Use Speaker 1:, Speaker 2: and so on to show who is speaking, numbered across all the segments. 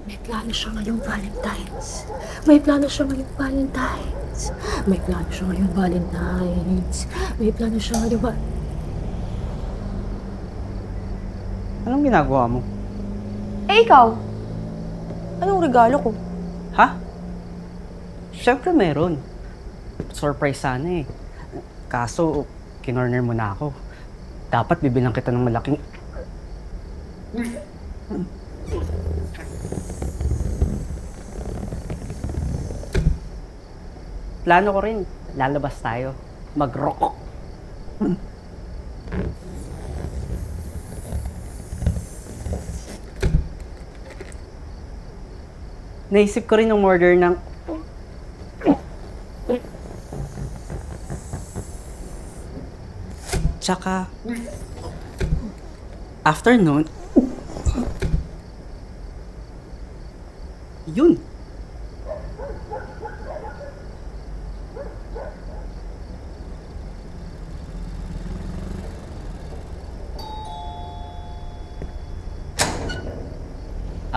Speaker 1: May plano siya ngayong Valentine's. May plano siya ngayong Valentine's. May plano siya ngayong Valentine's. May plano siya ngayong
Speaker 2: Anong ginagawa mo?
Speaker 3: Eh, ikaw? Anong regalo ko?
Speaker 2: Ha? Siyempre meron. Surprise sana eh. Kaso, kinorner mo na ako. Dapat bibilang kita ng malaking... Plano ko rin. Lalabas tayo. Mag-rock. Naisip ko rin ng order ng... Tsaka... Afternoon... Yun!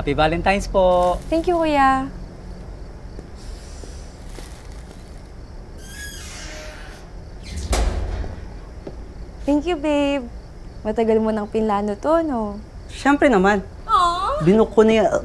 Speaker 2: Happy Valentine's po!
Speaker 3: Thank you, kuya. Thank you, babe. Matagal mo nang pinlano to, no?
Speaker 2: Siyempre naman. Aww. Binook ko na yan.